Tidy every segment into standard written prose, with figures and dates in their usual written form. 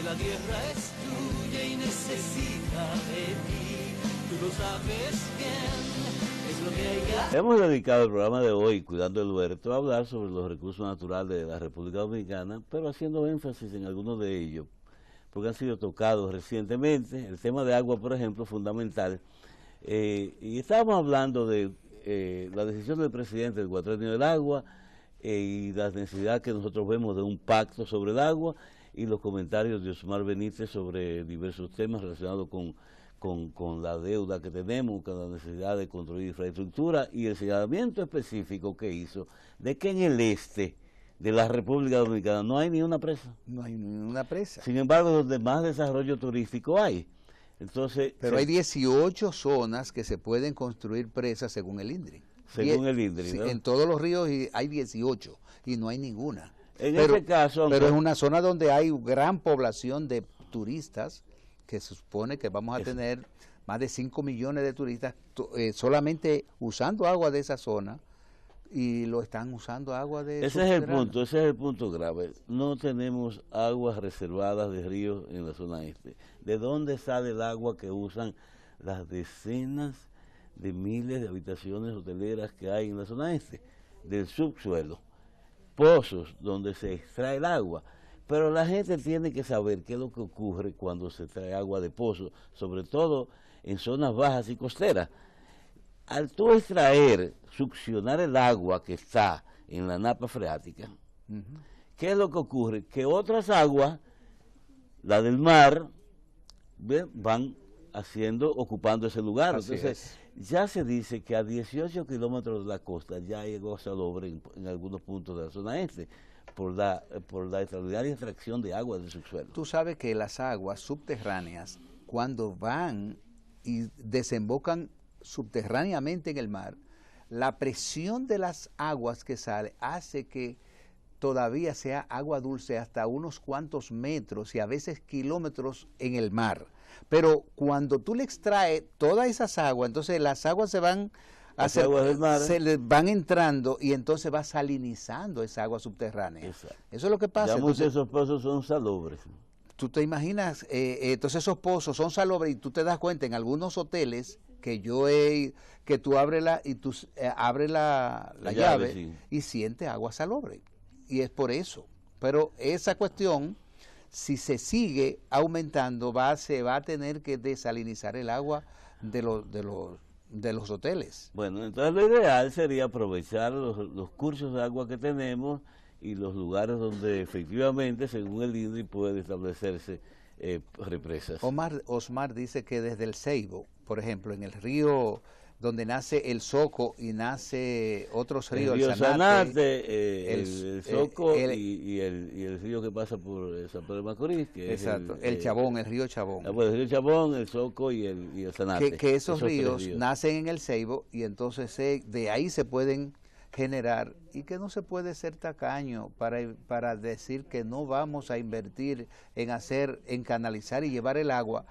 la tierra es tuya y necesita de ti. Tú lo sabes bien, es lo que hay que hacer. Hemos dedicado el programa de hoy, Cuidando el Huerto, a hablar sobre los recursos naturales de la República Dominicana, pero haciendo énfasis en algunos de ellos, porque han sido tocados recientemente. El tema de agua, por ejemplo, fundamental. Y estábamos hablando de la decisión del presidente del Cuatrenio del Agua y la necesidad que nosotros vemos de un pacto sobre el agua, y los comentarios de Osmar Benítez sobre diversos temas relacionados con la deuda que tenemos, con la necesidad de construir infraestructura, y el señalamiento específico que hizo de que en el este de la República Dominicana no hay ni una presa. No hay ni una presa. Sin embargo, donde más desarrollo turístico hay. Entonces, pero hay 18 zonas que se pueden construir presas según el INDRI. Según el INDRI, ¿no? En todos los ríos hay 18 y no hay ninguna. Pero es una zona donde hay gran población de turistas, que se supone que vamos a tener más de 5 millones de turistas solamente usando agua de esa zona, y lo están usando agua de ese es el punto grave. No tenemos aguas reservadas de ríos en la zona este. ¿De dónde sale el agua que usan las decenas de miles de habitaciones hoteleras que hay en la zona este? Del subsuelo, pozos donde se extrae el agua. Pero la gente tiene que saber qué es lo que ocurre cuando se trae agua de pozo, sobre todo en zonas bajas y costeras. Al tú extraer, succionar el agua que está en la napa freática, ¿qué es lo que ocurre? Que otras aguas, la del mar, van ocupando ese lugar. Entonces, ya se dice que a 18 kilómetros de la costa ya hay agua salobre en algunos puntos de la zona este, por la extraordinaria extracción de agua del subsuelo. Tú sabes que las aguas subterráneas, cuando van y desembocan subterráneamente en el mar, la presión de las aguas que sale hace que todavía sea agua dulce hasta unos cuantos metros y a veces kilómetros en el mar. Pero cuando tú le extraes todas esas aguas, entonces las aguas se van aguas del mar, se le van entrando y entonces va salinizando esa agua subterránea. Exacto. Eso es lo que pasa. Ya muchos de esos pozos son salobres. Tú te imaginas, entonces esos pozos son salobres, y tú te das cuenta en algunos hoteles que tú abres la llave sí, y sientes agua salobre, y es por eso. Pero esa cuestión, si se sigue aumentando, se va a tener que desalinizar el agua de los hoteles. Bueno, entonces lo ideal sería aprovechar los cursos de agua que tenemos y los lugares donde efectivamente, según el INDRI, puede establecerse represas. Osmar dice que desde el Ceibo, por ejemplo, en el río donde nace el Soco y nace otros ríos, el Sanate, el Soco y el río que pasa por San Pedro de Macorís, que exacto, es el Chabón, el río Chabón. El río Chabón, el Soco y el Sanate. Que esos ríos nacen en el Ceibo, y entonces de ahí se pueden generar, y que no se puede ser tacaño para decir que no vamos a invertir en canalizar y llevar el agua,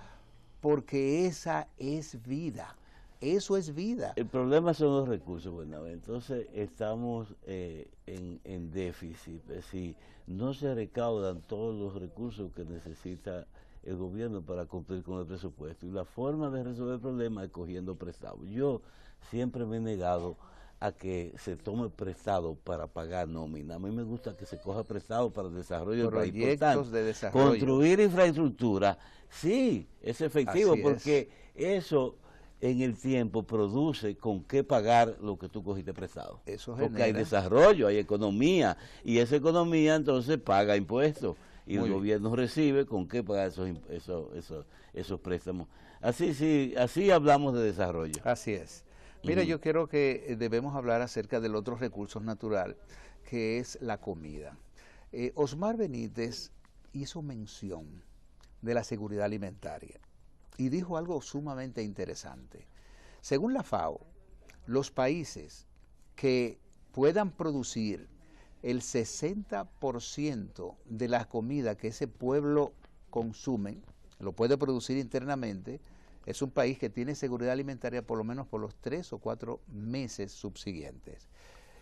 porque esa es vida. Eso es vida. El problema son los recursos, Buenaventura. Entonces estamos en déficit. Es decir, no se recaudan todos los recursos que necesita el gobierno para cumplir con el presupuesto. Y la forma de resolver el problema es cogiendo prestado. Yo siempre me he negado a que se tome prestado para pagar nómina. A mí me gusta que se coja prestado para el desarrollo del país. Proyectos de desarrollo. Construir infraestructura, sí, es efectivo, porque eso en el tiempo produce con qué pagar lo que tú cogiste prestado. Eso porque genera. Hay desarrollo, hay economía, y esa economía entonces paga impuestos, y el gobierno recibe con qué pagar esos préstamos. Así hablamos de desarrollo. Así es. Mira, yo creo que debemos hablar acerca del otro recurso natural, que es la comida. Osmar Benítez hizo mención de la seguridad alimentaria y dijo algo sumamente interesante. Según la FAO, los países que puedan producir el 60% de la comida que ese pueblo consume, lo puede producir internamente, es un país que tiene seguridad alimentaria por lo menos por los 3 o 4 meses subsiguientes.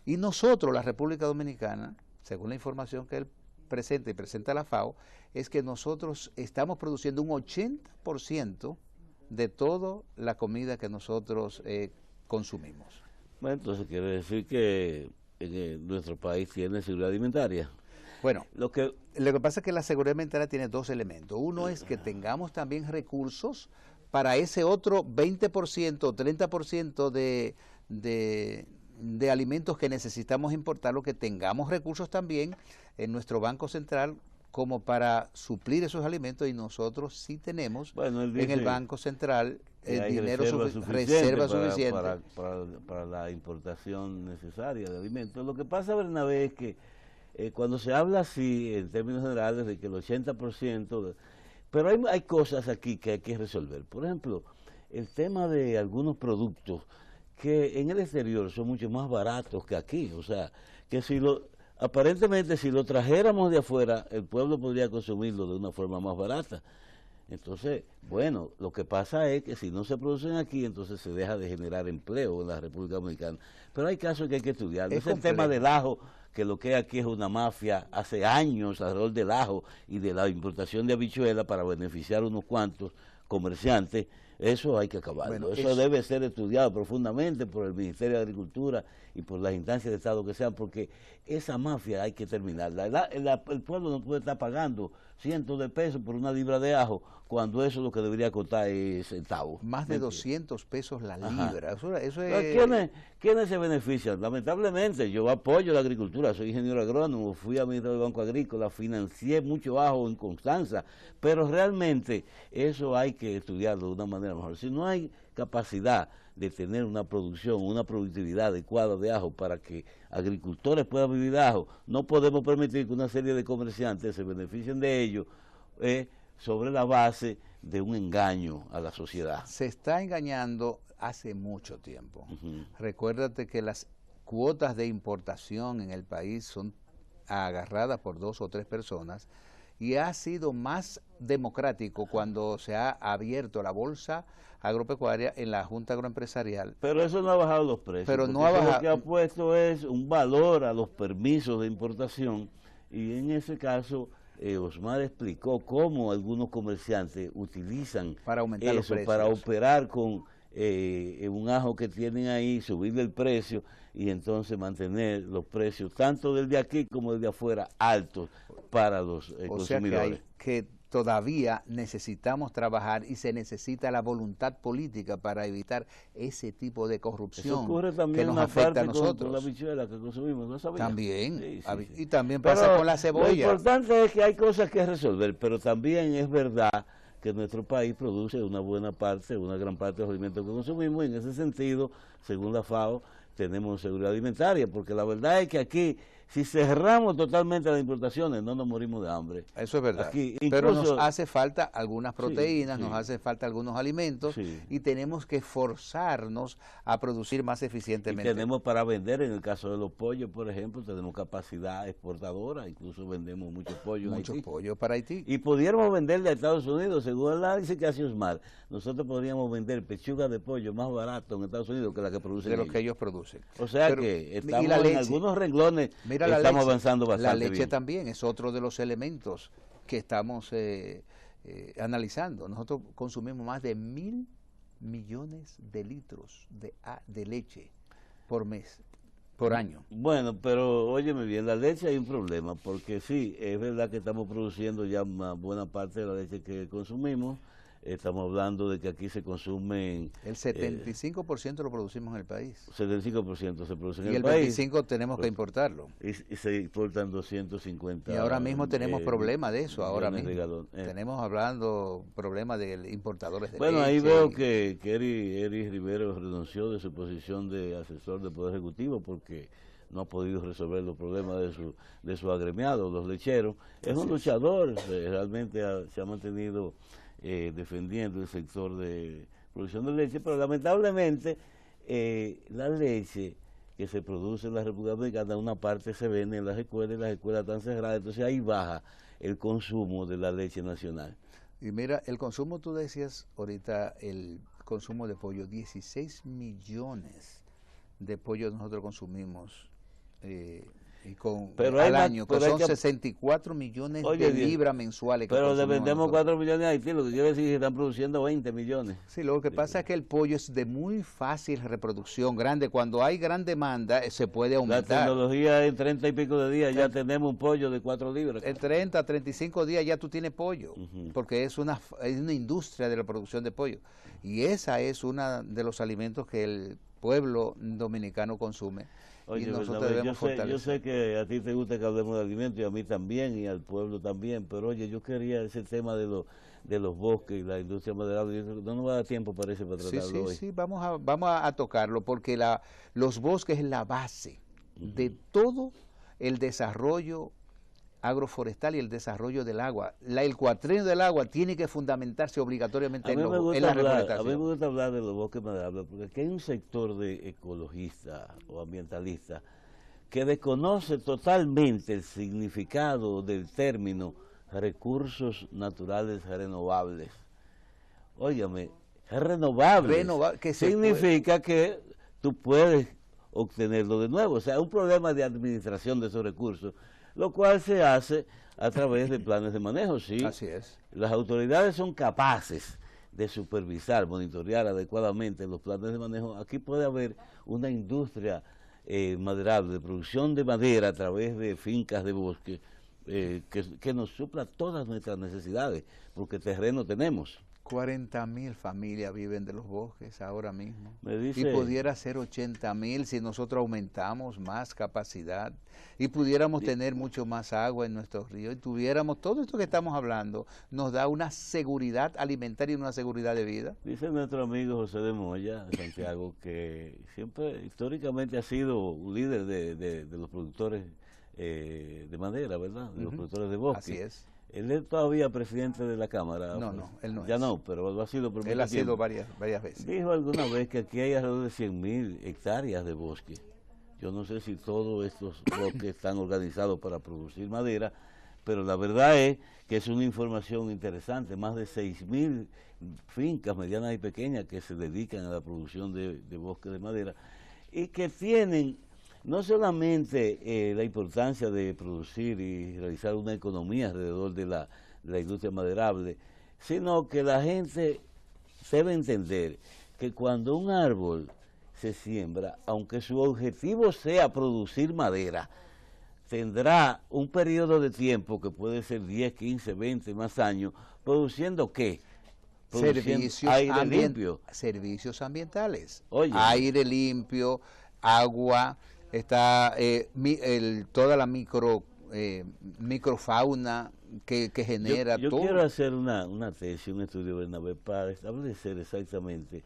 Y nosotros, la República Dominicana, según la información que él presenta y presenta la FAO es que nosotros estamos produciendo un 80% de toda la comida que nosotros consumimos. Bueno, entonces quiere decir que nuestro país tiene seguridad alimentaria. Bueno, Lo que pasa es que la seguridad alimentaria tiene dos elementos. Uno es que tengamos también recursos para ese otro 20% o 30% de alimentos que necesitamos importar, lo que tengamos recursos también en nuestro Banco Central como para suplir esos alimentos, y nosotros sí tenemos en el Banco Central el dinero reserva suficiente para la importación necesaria de alimentos. Lo que pasa, Bernabé, es que cuando se habla así, en términos generales, de que el 80%, pero hay cosas aquí que hay que resolver. Por ejemplo, el tema de algunos productos que en el exterior son mucho más baratos que aquí. O sea, que aparentemente si lo trajéramos de afuera, el pueblo podría consumirlo de una forma más barata. Entonces, bueno, lo que pasa es que si no se producen aquí, entonces se deja de generar empleo en la República Dominicana. Pero hay casos que hay que estudiar. Es el tema del ajo, que lo que aquí es una mafia hace años alrededor del ajo y de la importación de habichuelas para beneficiar a unos cuantos comerciantes. Eso hay que acabarlo. Eso debe ser estudiado profundamente por el Ministerio de Agricultura y por las instancias de Estado que sean, porque esa mafia hay que terminarla. El pueblo no puede estar pagando cientos de pesos por una libra de ajo, cuando eso lo que debería costar es centavos. Más de 200 pesos la libra. Eso es... ¿Quiénes se benefician? Lamentablemente, yo apoyo la agricultura, soy ingeniero agrónomo, fui administrador del Banco Agrícola, financié mucho ajo en Constanza, pero realmente eso hay que estudiarlo de una manera mejor. Si no hay capacidad de tener una producción, una productividad adecuada de ajo para que agricultores puedan vivir de ajo, no podemos permitir que una serie de comerciantes se beneficien de ello sobre la base de un engaño a la sociedad. Se está engañando hace mucho tiempo. Recuérdate que las cuotas de importación en el país son agarradas por 2 o 3 personas, y ha sido más democrático cuando se ha abierto la bolsa agropecuaria en la Junta Agroempresarial. Pero eso no ha bajado los precios. Pero no ha bajado. Lo que ha puesto es un valor a los permisos de importación, y en ese caso Osmar explicó cómo algunos comerciantes utilizan para aumentar los precios, para operar con un ajo que tienen ahí, subirle el precio y entonces mantener los precios tanto del de aquí como del de afuera altos para los consumidores. O sea que todavía necesitamos trabajar, y se necesita la voluntad política para evitar ese tipo de corrupción. Eso ocurre también que nos afecta a nosotros. Con la habichuela que consumimos, ¿no sabía? También, sí. Y también pasa con la cebolla. Lo importante es que hay cosas que resolver, pero también es verdad que nuestro país produce una gran parte de los alimentos que consumimos, y en ese sentido, según la FAO, tenemos seguridad alimentaria, porque la verdad es que aquí, si cerramos totalmente las importaciones, no nos morimos de hambre. Eso es verdad. Aquí, pero nos hace falta algunas proteínas, sí. nos hace falta algunos alimentos, sí. y tenemos que forzarnos a producir más eficientemente. Y tenemos para vender, en el caso de los pollos, por ejemplo, tenemos capacidad exportadora, incluso vendemos mucho pollo en Haití. Mucho pollo para Haití. Y pudiéramos venderle a Estados Unidos, según el análisis que hace Osmar, nosotros podríamos vender pechugas de pollo más barato en Estados Unidos que la que producen de lo que ellos producen. O sea que estamos en algunos renglones, estamos avanzando bastante bien. La leche también es otro de los elementos que estamos analizando. Nosotros consumimos más de 1.000 millones de litros de leche por mes, por año. Bueno, pero óyeme bien, la leche hay un problema, porque sí, es verdad que estamos produciendo ya una buena parte de la leche que consumimos. Estamos hablando de que aquí se consumen... El 75% lo producimos en el país. 75% se produce en el país. Y el 25% tenemos que importarlo. Y se importan 250. Y ahora mismo tenemos problemas de eso, ahora mismo. Tenemos hablando problemas de importadores de leche. Bueno, ahí veo que Eri Rivero renunció de su posición de asesor del Poder Ejecutivo porque no ha podido resolver los problemas de su agremiado, los lecheros. Es un luchador, realmente se ha mantenido... defendiendo el sector de producción de leche, pero lamentablemente la leche que se produce en la República Dominicana, una parte se vende en las escuelas, y las escuelas están cerradas, entonces ahí baja el consumo de la leche nacional. Y mira, el consumo, tú decías ahorita, el consumo de pollo, 16 millones de pollo nosotros consumimos Pero al año, que pero son 64 millones Oye, de libras mensuales. Pero le consumimos vendemos nosotros. 4 millones a Haití, lo que quiere decir que están produciendo 20 millones. Sí, lo que pasa es que el pollo es de muy fácil reproducción, grande. Cuando hay gran demanda, se puede La aumentar. tecnología en 30 y pico de días ya tenemos un pollo de 4 libras. En 30, 35 días ya tú tienes pollo, porque es una industria de la producción de pollo. Y esa es uno de los alimentos que el pueblo dominicano consume. Oye, y nosotros Bernabé, debemos fortalecer. yo sé que a ti te gusta que hablemos de alimentos y a mí también y al pueblo también, pero oye, yo quería ese tema de los bosques y la industria maderable, no nos va a dar tiempo parece para tratarlo hoy. Sí, vamos a tocarlo, porque los bosques es la base de todo el desarrollo agroforestal y el desarrollo del agua. El cuatrenio del agua tiene que fundamentarse obligatoriamente en la A mí me reforestación. gusta hablar de los bosques maderables porque aquí hay un sector de ecologistas o ambientalistas que desconoce totalmente el significado del término recursos naturales renovables. Óyame, renovables Que se significa que tú puedes obtenerlo de nuevo. O sea, un problema de administración de esos recursos, lo cual se hace a través de planes de manejo, sí. Así es. Las autoridades son capaces de supervisar, monitorear adecuadamente los planes de manejo. Aquí puede haber una industria maderable, de producción de madera a través de fincas de bosque, que nos supla todas nuestras necesidades, porque terreno tenemos. 40.000 familias viven de los bosques ahora mismo. Me dice, y pudiera ser 80.000 si nosotros aumentamos más capacidad y pudiéramos tener mucho más agua en nuestros ríos y tuviéramos todo esto que estamos hablando, nos da una seguridad alimentaria y una seguridad de vida. dice nuestro amigo José de Moya, de Santiago, que siempre históricamente ha sido un líder de los productores de madera, ¿verdad? De los productores de bosque. Así es. Él es todavía presidente de la Cámara. No, él no ya es. no, pero lo ha sido por Él mucho ha sido tiempo. varias veces. Dijo alguna vez que aquí hay alrededor de 100.000 hectáreas de bosque. Yo no sé si todos estos bosques están organizados para producir madera, pero la verdad es que es una información interesante. Más de 6.000 fincas medianas y pequeñas que se dedican a la producción de bosques de madera y que tienen no solamente la importancia de producir y realizar una economía alrededor de la industria maderable, sino que la gente debe entender que cuando un árbol se siembra, aunque su objetivo sea producir madera, tendrá un periodo de tiempo que puede ser 10, 15, 20 más años, produciendo ¿qué? Servicios, aire limpio. Servicios ambientales. Oye, aire limpio, agua, está toda la microfauna que genera yo todo. quiero hacer una tesis, un estudio, Bernabé, para establecer exactamente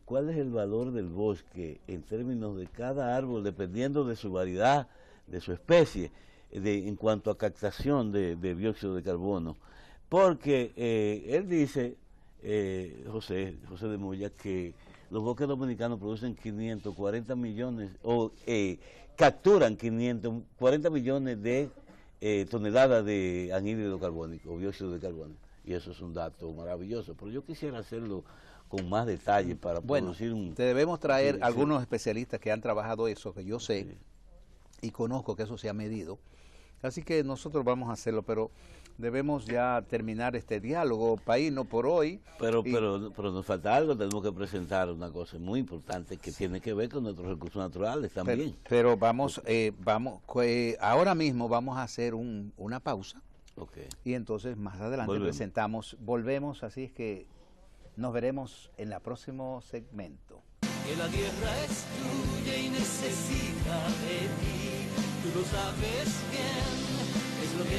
cuál es el valor del bosque en términos de cada árbol, dependiendo de su variedad, de su especie, en cuanto a captación de dióxido de carbono. Porque él dice, José de Moya, que los bosques dominicanos producen 540 millones, o capturan 540 millones de toneladas de anhídrido carbónico, o dióxido de carbono. Y eso es un dato maravilloso. Pero yo quisiera hacerlo con más detalle para producir un... Te debemos traer sí, algunos especialistas que han trabajado eso, que yo sé y conozco que eso se ha medido. Así que nosotros vamos a hacerlo, pero debemos ya terminar este diálogo, país, no por hoy. Pero nos falta algo, tenemos que presentar una cosa muy importante que tiene que ver con nuestros recursos naturales también. Pero ahora mismo vamos a hacer una pausa. Okay. Y entonces más adelante volvemos, así es que nos veremos en el próximo segmento. Que la tierra es tuya y necesita de ti, tú lo sabes bien, es lo que